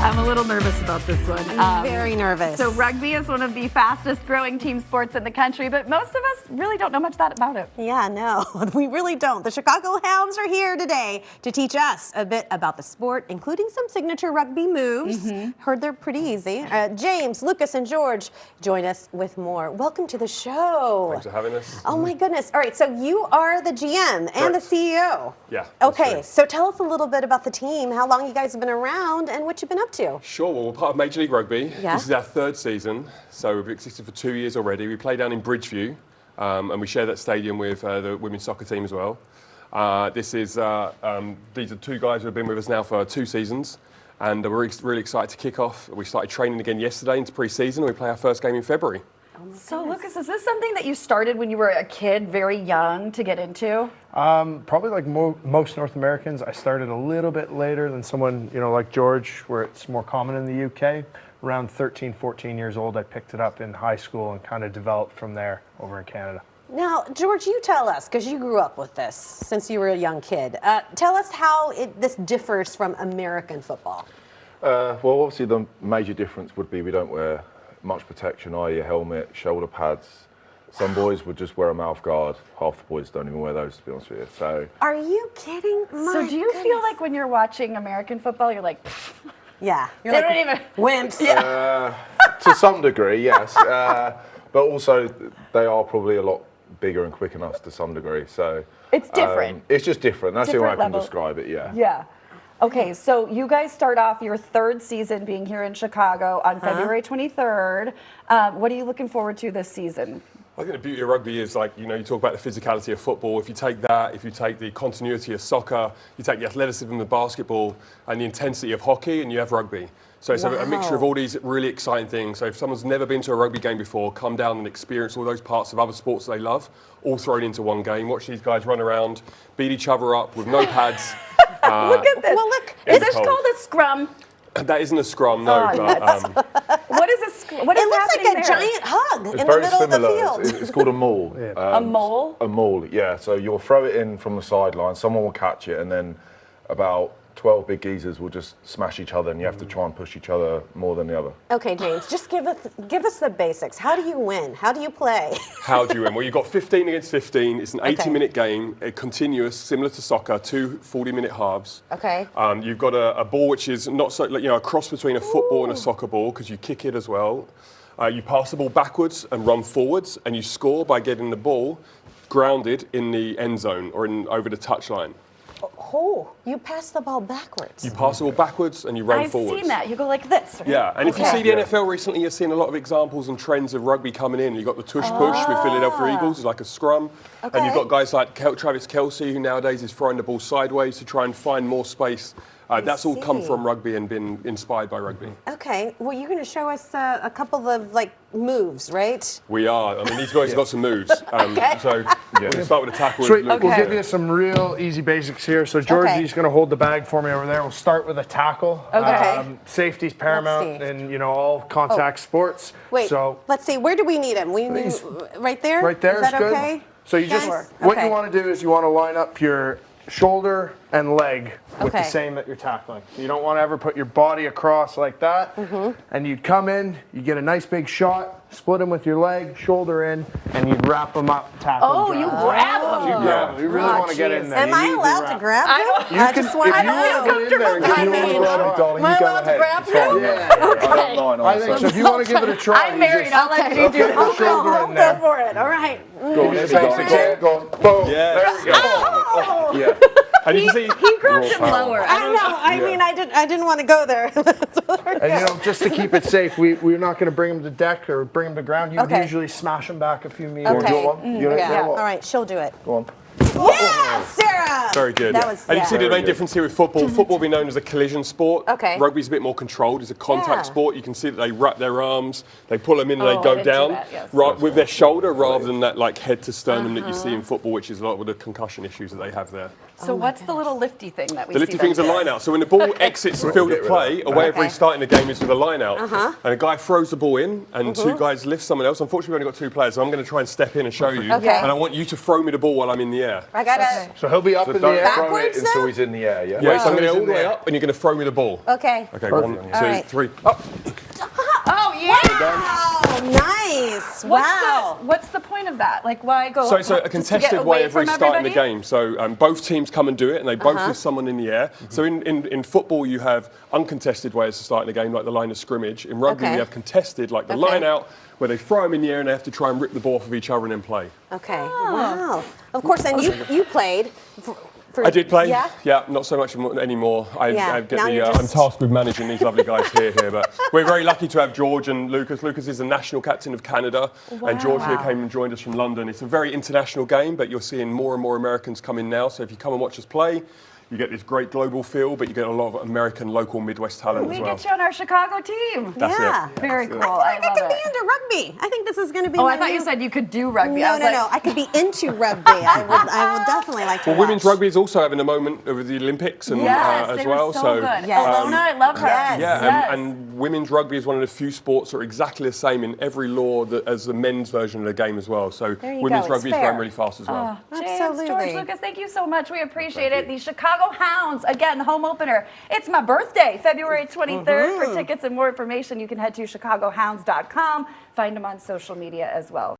I'm a little nervous about this one. I'm very nervous. So rugby is one of the fastest growing team sports in the country, but most of us really don't know much about it. Yeah, no, we really don't. The Chicago Hounds are here today to teach us a bit about the sport, including some signature rugby moves. Heard they're pretty easy. James, Lucas, and George join us with more. Welcome to the show. Thanks for having us. Oh my goodness. All right, so you are the GM and the CEO. Yeah. that's Okay, true. so tell us a little bit about the team, how long you guys have been around, and what you've been up to. Sure, well, we're part of Major League Rugby. Yeah. This is our third season, so we've existed for 2 years already. We play down in Bridgeview, and we share that stadium with the women's soccer team as well. These are two guys who have been with us now for 2 seasons, and we're really excited to kick off. We started training again yesterday into pre-season, and we play our first game in February. So Lucas, is this something that you started when you were a kid, very young, to get into? Probably like most North Americans, I started a little bit later than someone, like George, where it's more common in the UK. Around 13, 14 years old, I picked it up in high school and kind of developed from there over in Canada. Now, George, you tell us, because you grew up with this since you were a young kid. Tell us how this differs from American football. Well, obviously the major difference would be we don't wear much protection, i.e. a helmet, shoulder pads. Some boys would just wear a mouth guard. Half the boys don't even wear those, to be honest with you. So, Are you kidding? So do you feel like when you're watching American football, you're like, pfft, Yeah. You're they like, don't even... wimps. to some degree, yes. But also, they are probably a lot bigger and quicker than us to some degree. So It's different. It's just different. That's the way I Different can level. describe it. Yeah. Yeah. Okay, so you guys start off your third season being here in Chicago on February 23rd. What are you looking forward to this season? I think the beauty of rugby is you talk about the physicality of football. If you take that, if you take the continuity of soccer, you take the athleticism of basketball and the intensity of hockey, and you have rugby. So it's a mixture of all these really exciting things. So if someone's never been to a rugby game before, come down and experience all those parts of other sports they love, all thrown into one game. Watch these guys run around, beat each other up with no pads. Look at this. Well, look, Is this cold. called a scrum? That isn't a scrum, no. What is what is It looks happening like a there? giant hug It's in the very middle similar. of the field. It's called a maul. A mole? A maul, yeah. So you'll throw it in from the sideline, someone will catch it, and then about 12 big geezers will just smash each other, and you have to try and push each other more than the other. Okay, James, just give us the basics. How do you win? How do you play? How do you win? Well, you've got 15 against 15. It's an Okay. 80-minute game, continuous, similar to soccer, 2 40-minute halves. Okay. You've got a ball which is not so, a cross between a football and a soccer ball because you kick it as well. You pass the ball backwards and run forwards, and you score by getting the ball grounded in the end zone or over the touchline. Oh, you pass the ball backwards. You pass the ball backwards and you run I've forwards. seen that. You go like this. Right? Yeah, and if you Okay. see the NFL recently, you're seeing a lot of examples and trends of rugby coming in. You've got the tush push with Philadelphia Eagles, it's like a scrum. And Okay. you've got guys like Travis Kelce, who nowadays is throwing the ball sideways to try and find more space. That's all come see. from rugby and been inspired by rugby. Okay, well, you're going to show us a couple of moves, right? We are. I mean, these guys have got some moves. So we're going to start with a tackle. Sweet. with We'll Lucas. give you some real easy basics here. So Georgie's going to hold the bag for me over there. We'll start with a tackle. Okay. Safety's paramount Let's see. in all contact sports. Wait, So let's see, where do we need him? We need, right there? right there Is that good. okay? So you just Yes? what Okay. you want to do is you want to line up your shoulder and leg with the Okay. same that you're tackling. So you don't want to ever put your body across like that. Mm-hmm. And you'd come in, you get a nice big shot, split them with your leg, shoulder in, and you'd wrap them up, tackle. Oh, drive. you grab them. You grab them. You really want to get in there. Am You I need to allowed to wrap. grab them? You I can, just want if to you want know. to get in there and I give mean, it a run, Darling, Am I you go allowed to ahead. grab It's fine. him? Yeah. I don't mind, I think so. If you want to give it a try, I'm you married. just I'll let you do put this. your shoulder in I'll go there. for it. All right. Go on, Just there we basics go. here. Go on. Boom. Yeah. There we go. Yeah. And you can see, He grabbed him lower. I know. I mean, I didn't want to go there. And just to keep it safe, we're not going to bring them to deck or bring them to ground. You would Okay. usually smash them back a few meters. Okay. Do you want one? You want it? Yeah. You want All right, she'll do it. Go on. Yeah, Sarah. very good. That was. And you see the Very main good. difference here with football. Football will be known as a collision sport. Okay. Rugby's a bit more controlled. It's a contact Yeah. sport. You can see that they wrap their arms, they pull them in and Oh, they I go didn't do down that, yes. with their shoulder rather than that head to sternum that you see in football, which is a lot with the concussion issues that they have there. So what's the little lifty thing that we The see lifty thing is a back line out. So when the ball exits the field of play, a way of Okay. restarting the game is with a line out. And a guy throws the ball in, and two guys lift someone else. Unfortunately, we've only got two players, so I'm going to try and step in and show you. Okay. And I want you to throw me the ball while I'm in the air. I gotta. So he'll be up So in the don't air. throw it Backwards until now? he's in the air, yeah? Yeah, so I'm going to he's go all in the way the air. up, and you're going to throw me the ball. Okay. Okay, Perfect. 1, 2, All right. 3, up. Oh yeah. Oh, nice. Wow. What's the point of that? Like, why go? So it's a just to get contested away way of from restarting the everybody? game. So both teams come and do it, and they both lift someone in the air. So in football, you have uncontested ways of starting the game, like the line of scrimmage. In rugby, Okay. we have contested, like the Okay. line out, where they throw them in the air and they have to try and rip the ball off of each other and then play. Okay. Wow. Of course, and you played. For, I did play. Yeah. Not so much anymore. I Yeah, get now the, you're I'm just- tasked with managing these lovely guys here. But we're very lucky to have George and Lucas. Lucas is the national captain of Canada, and George here came and joined us from London. It's a very international game, but you're seeing more and more Americans come in now. So if you come and watch us play, you get this great global feel, but you get a lot of American, local, Midwest talent We as well. get you on our Chicago team. That's Yeah. it. Very cool. I I think I love could be it. into rugby. I think this is going to be. Oh, my I thought you new- said you could do rugby. I No, was no, like, no. I could be into rugby. I would definitely like to. Well, women's watch. rugby is also having a moment with the Olympics and Yes, as they well. were so good. Yes. Alona, I love her. Yes. Yeah, Yes. and women's rugby is one of the few sports that are exactly the same in every law as the men's version of the game as well. So There you women's go, it's rugby is fair. growing really fast as well. James, Absolutely. George, Lucas, thank you so much. We appreciate it. The Chicago Hounds, again, the home opener. It's my birthday, February 23rd. For tickets and more information, you can head to chicagohounds.com. Find them on social media as well.